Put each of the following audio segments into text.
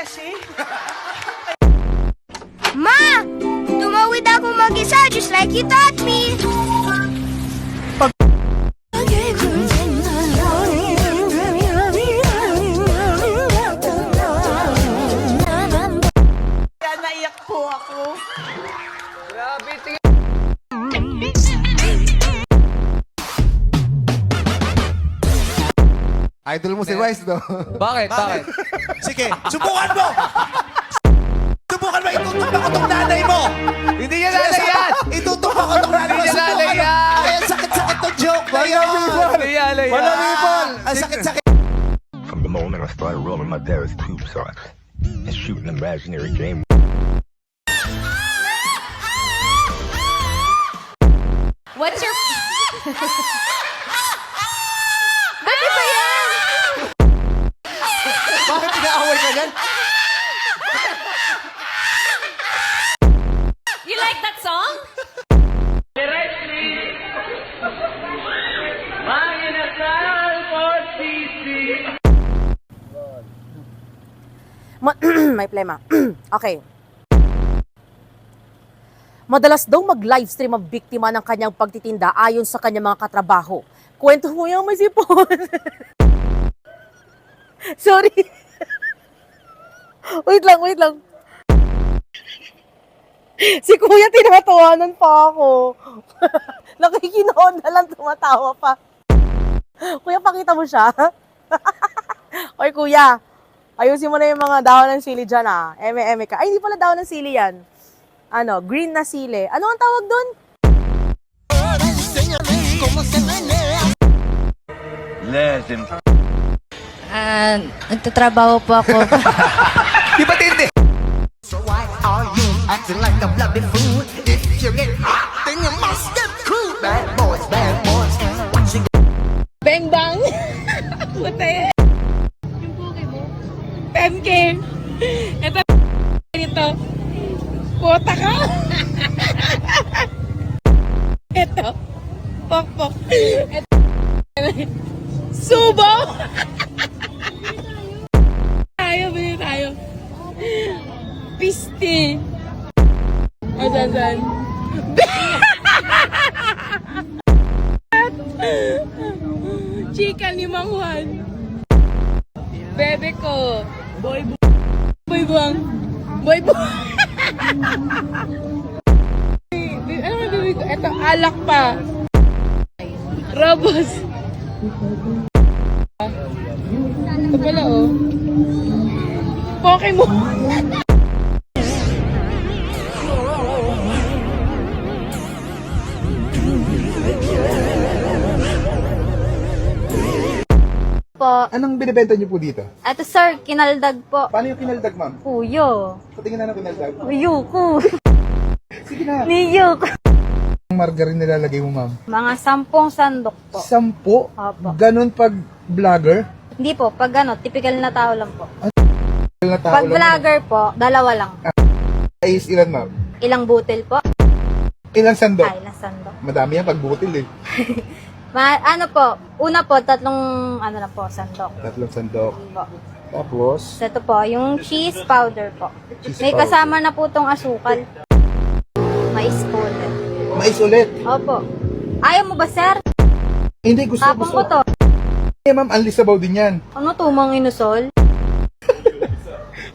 kasi. Ma! Tumawid ako mag-isa just like you taught me. Kaya naiyak po ako. Grabe, tingin. Idol mo si Wise, no? Bakit? Bakit? Sige, subukan mo! Subukan mo, itutumba ko tong nanay mo! Hindi niya nanay yan! Itutumba ko tong nanay mo! Hindi niya nanay Subukan mo! yan! Ay, ang sakit-sakit to joke na yan! Hindi niya nanay yan! Wala people! Ang sakit-sakit! From the moment I started rolling my dad's tube socks and shooting an imaginary game. What's your... Ba't iba yan? Bakit pinaaway ka yan? You like that song? May plema. Okay. Madalas daw mag-livestream ang biktima ng kanyang pagtitinda ayon sa kanyang mga katrabaho. Kwento mo yung may sipon. Sorry. Wait lang. Si Kuya tinatawanan pa ako. Nakikinoon na lang, tumatawa pa. Kuya, pakita mo siya. Oy, Kuya. Ayusin mo na yung mga dahon ng sili dyan, ah. Eme-eme ka. Ay, hindi pala dahon ng sili yan. Ano, green na sili. Ano ang tawag doon? Legend. Nagtatrabaho po ako. Di ba tindi? So why are you acting like a bloody fool? If you get hot, then you must get cool. Bad boys, what you Bang bang! Puta yan. Yung buki mo? 10K. Ito, ito. Puta ka. Ito. Pok. Ito. Subo! Bili tayo. Pisti. Asan? Chika ni Mang Juan. Bebe ko. Boy buang. Ano ba bebe ko? Ito, alak pa. Robos. Ito pala, oh. Pokemon. Po. Anong binibenta niyo po dito? Ito sir, kinaldag po. Paano yung kinaldag, ma'am? Puyo. Patingin na ng kinaldag. Uyuko. Sige na. Niyok. Ang margarine nilalagay mo, ma'am? Mga 10 sandok po. 10? Opo. Ganon pag vlogger? Hindi po, pag typical na tao lang po. Na tao Pag lang. vlogger po, 2 lang. Is ilan, ma'am? Ilang butil po? Ilang sandok? Ay, ilang sandok. Madami yan pag butil eh. Ano po, una po, 3 lang po, sandok. 3 sandok. Po. Tapos, Ito po, yung cheese powder po. Cheese May powder. kasama na po tong asukal. Mais po ulit. mais ulit. Opo. Ayaw mo ba, sir? Hindi, gusto. Tapon ko to. Eh, ma'am, unlisabaw din yan. Ano to, mga inusol?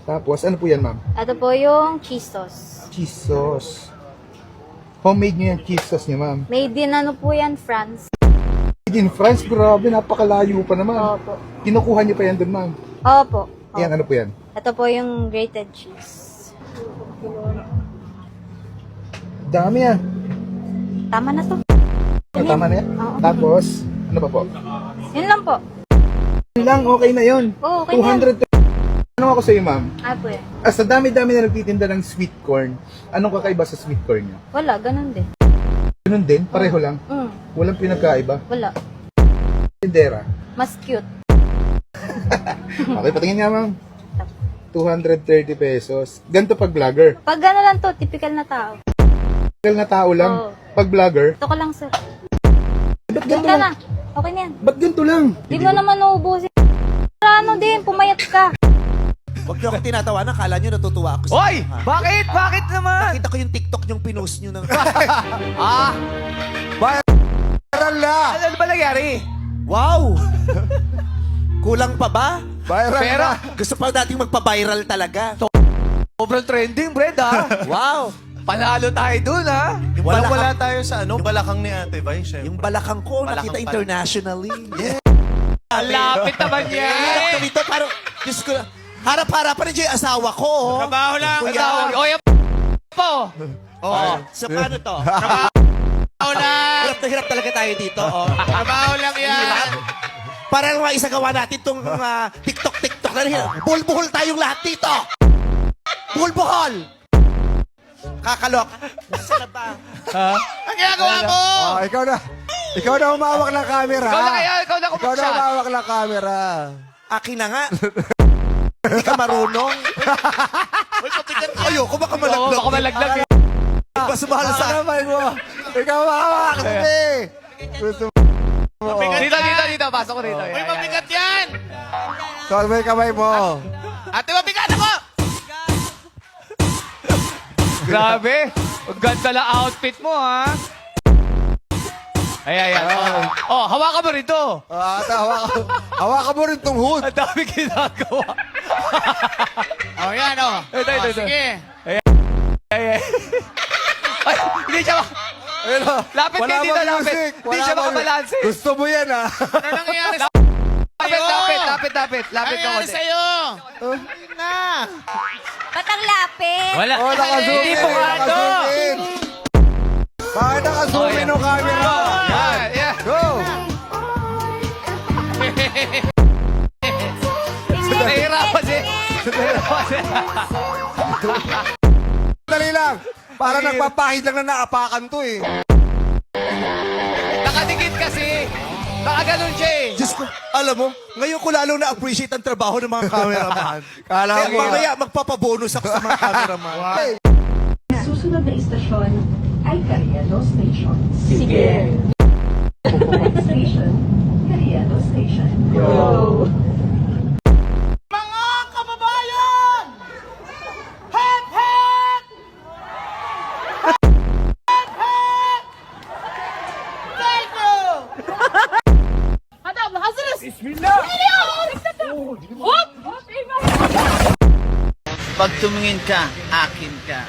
Tapos, ano po yan, ma'am? Ito po yung cheese sauce. Cheese sauce. Homemade nyo yung cheese sauce niya, ma'am. Made in po yan, France. Made in France, grabe, napakalayo pa naman. Opo. Kinukuha niyo pa yan dun, ma'am. Opo. Yan, ano po yan? Ito po yung grated cheese. Dami yan. Tama na to. Tama na yan? Oo. Tapos, ano pa po? Yun lang po. Yun lang, okay na yun. Oo, okay na. 200. Ano ako sa'yo, ma'am? Po eh. Sa dami-dami na nagtitinda ng sweet corn, anong kakaiba sa sweet corn niya? Wala, ganun din. Ganun din, pareho lang. Walang pinagkaiba. Wala. Tindera. Mas cute. Okay, patingin nga, ma'am. 230 pesos. Ganito pag vlogger. Pag ano lang to, typical na tao. Typical na tao lang. Oo. Pag vlogger, Ito ko lang, sir. ba't Doon ganito ka lang? na. Okay na yan. Ba't ganito lang? Di mo naman naubusin. Ano din, pumayat ka. Huwag niyo ako tinatawanan, kala niyo natutuwa ako. Hoy! Ha? Bakit? Bakit naman? Nakita ko yung TikTok niyong pinost niyo ng... Ah! Viral na! Ano ba nangyari? Wow! Kulang pa ba? Viral Pera. na! Gusto pa nating magpa-viral talaga. Sobrang trending, Brad, ha? Wow! Panalo tayo dun, ha? Yung Wala balakang, tayo sa ano, balakang ni Ate Bay, syempre. yung balakang ko, Balakang nakita pa rin. internationally. Yeah. Ang lapit naman Yeah. yan. Dito, parang, Diyos ko, harap-harapan na dyan yung asawa ko. Oh. Trabaho lang. Kuya. Oy, po! Oh. So, paano to? Trabaho lang. Hirap na hirap talaga tayo dito. Oh. Trabaho lang yan. Para naman isagawa natin itong TikTok na rin. Buhol-buhol tayong lahat dito. Buhol-buhol. Kakalok. Saan ba? Ang ginagawa mo! Oh, ikaw na humawak ng camera. Ikaw na kaya, ikaw na Ikaw na kumaksya. humawak ng camera. Akin na nga. Hindi ka marunong. Uy, pabigat yan. Ayoko baka Oo, malaglag. baka malaglag. Mas mahal sa Ano naman mo? Ikaw humawak. Sige. Gusto mo. Dito. Pasok ko dito. Uy, mabigat yan! So, may kamay mo. Ate, mabigat ako! Grabe. Ang ganda na outfit mo, ha? Ayan. Oh, hawakan mo rito. Hawakan mo rin tong hood. Ang dami ginagawa. Oh, yan, oh. Ito. Sige. Ay, hindi siya Ayun, oh. Lapit Wala kayo dito, bang lapit. music? Hindi Wala siya bang- makabalanse. Gusto mo yan, ha? Ano nangyayari sa'yo? Lapit. Lapit Ano ka nangyayari konti. sa'yo? Na! Ba't ang lapit? Wala. Oh, naka-zoom Hindi in. po nga ito. Naka-zoom in. Bakit naka-zoom in yung camera? Yan. Go! Nahihirapan siya. Dali lang. Para nagpapahid lang na naapakan to eh. Nakadikit kasi. Nakaganon siya eh. Diyos ko, alam mo, ngayon ko lalong na-appreciate ang trabaho ng mga cameraman. Kala Kaya ko. mamaya magpapabonus ako sa mga cameraman. Susunod na istasyon ay Cariano Station. Sige. Next station, Cariano Station. Go! Mga kababayan! Hep, hep! Hep, hep! Thank you! Adam, hazırız. Bismillah! Hop! Pag tumingin ka, akin ka.